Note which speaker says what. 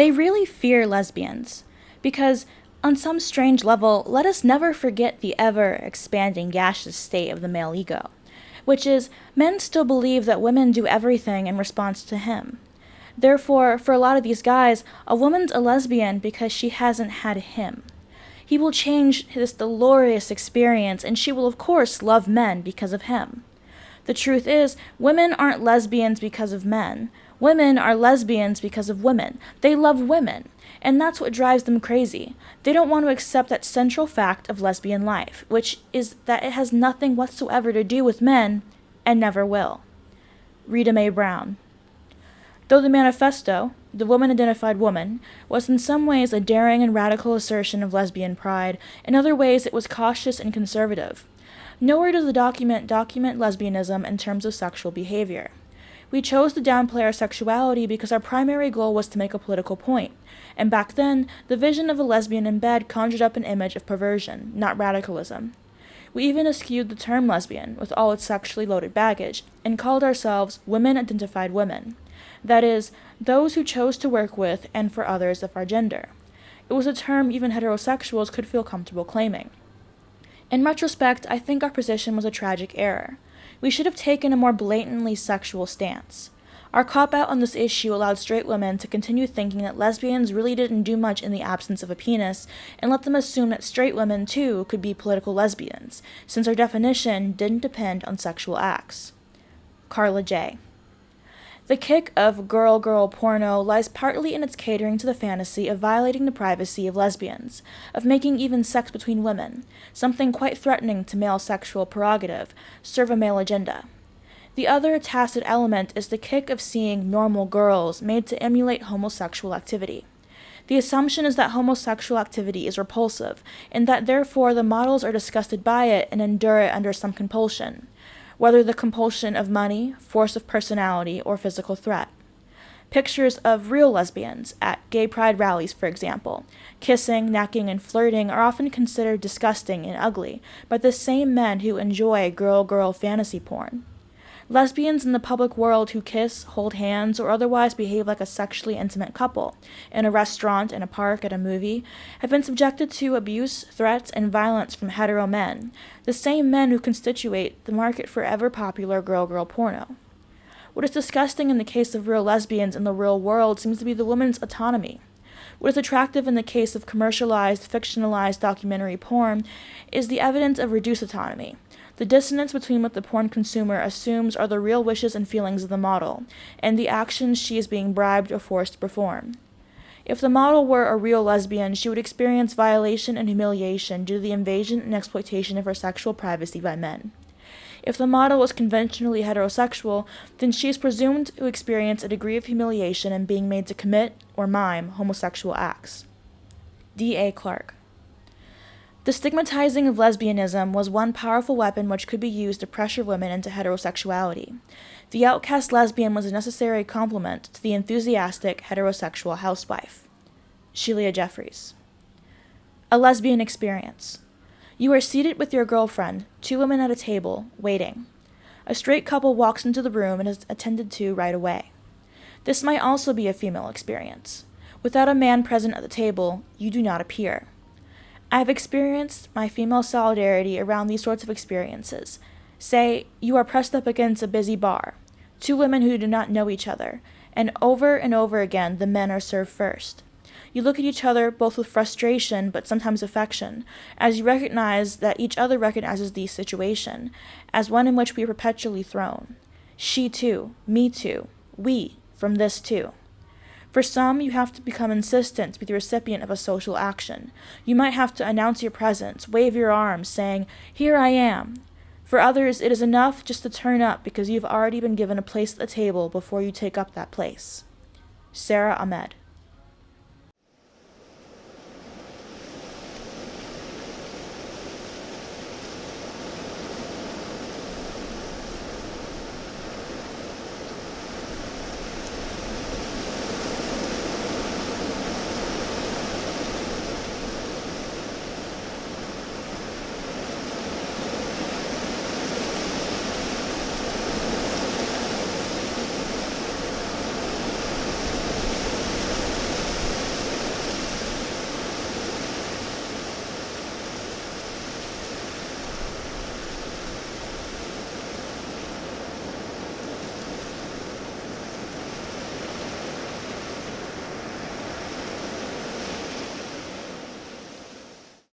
Speaker 1: They really fear lesbians, because on some strange level, let us never forget the ever-expanding gaseous state of the male ego, which is, men still believe that women do everything in response to him. Therefore, for a lot of these guys, a woman's a lesbian because she hasn't had him. He will change this dolorous experience, and she will of course love men because of him. The truth is, women aren't lesbians because of men. Women are lesbians because of women. They love women, and that's what drives them crazy. They don't want to accept that central fact of lesbian life, which is that it has nothing whatsoever to do with men, and never will. Rita Mae Brown. Though the manifesto, the woman-identified woman, was in some ways a daring and radical assertion of lesbian pride, in other ways it was cautious and conservative. Nowhere does the document lesbianism in terms of sexual behavior. We chose to downplay our sexuality because our primary goal was to make a political point, and back then, the vision of a lesbian in bed conjured up an image of perversion, not radicalism. We even eschewed the term lesbian, with all its sexually loaded baggage, and called ourselves women-identified women. That is, those who chose to work with and for others of our gender. It was a term even heterosexuals could feel comfortable claiming. In retrospect, I think our position was a tragic error. We should have taken a more blatantly sexual stance. Our cop-out on this issue allowed straight women to continue thinking that lesbians really didn't do much in the absence of a penis, and let them assume that straight women, too, could be political lesbians, since our definition didn't depend on sexual acts. Carla J. The kick of girl-girl porno lies partly in its catering to the fantasy of violating the privacy of lesbians, of making even sex between women, something quite threatening to male sexual prerogative, serve a male agenda. The other tacit element is the kick of seeing normal girls made to emulate homosexual activity. The assumption is that homosexual activity is repulsive, and that therefore the models are disgusted by it and endure it under some compulsion, whether the compulsion of money, force of personality, or physical threat. Pictures of real lesbians, at gay pride rallies for example, kissing, necking, and flirting are often considered disgusting and ugly by the same men who enjoy girl-girl fantasy porn. Lesbians in the public world who kiss, hold hands, or otherwise behave like a sexually intimate couple, in a restaurant, in a park, at a movie, have been subjected to abuse, threats, and violence from hetero men, the same men who constitute the market for ever-popular girl-girl porno. What is disgusting in the case of real lesbians in the real world seems to be the woman's autonomy. What is attractive in the case of commercialized, fictionalized documentary porn is the evidence of reduced autonomy, the dissonance between what the porn consumer assumes are the real wishes and feelings of the model, and the actions she is being bribed or forced to perform. If the model were a real lesbian, she would experience violation and humiliation due to the invasion and exploitation of her sexual privacy by men. If the model was conventionally heterosexual, then she is presumed to experience a degree of humiliation in being made to commit or mime homosexual acts. D.A. Clark. The stigmatizing of lesbianism was one powerful weapon which could be used to pressure women into heterosexuality. The outcast lesbian was a necessary complement to the enthusiastic heterosexual housewife. Shelia Jeffries. A lesbian experience. You are seated with your girlfriend, 2 women at a table, waiting. A straight couple walks into the room and is attended to right away. This might also be a female experience. Without a man present at the table, you do not appear. I have experienced my female solidarity around these sorts of experiences. Say, you are pressed up against a busy bar, 2 women who do not know each other, and over again the men are served first. You look at each other both with frustration but sometimes affection, as you recognize that each other recognizes the situation, as one in which we are perpetually thrown. She too, me too, we, from this too. For some, you have to become insistent to be the recipient of a social action. You might have to announce your presence, wave your arms, saying, "Here I am." For others, it is enough just to turn up because you've already been given a place at the table before you take up that place. Sarah Ahmed.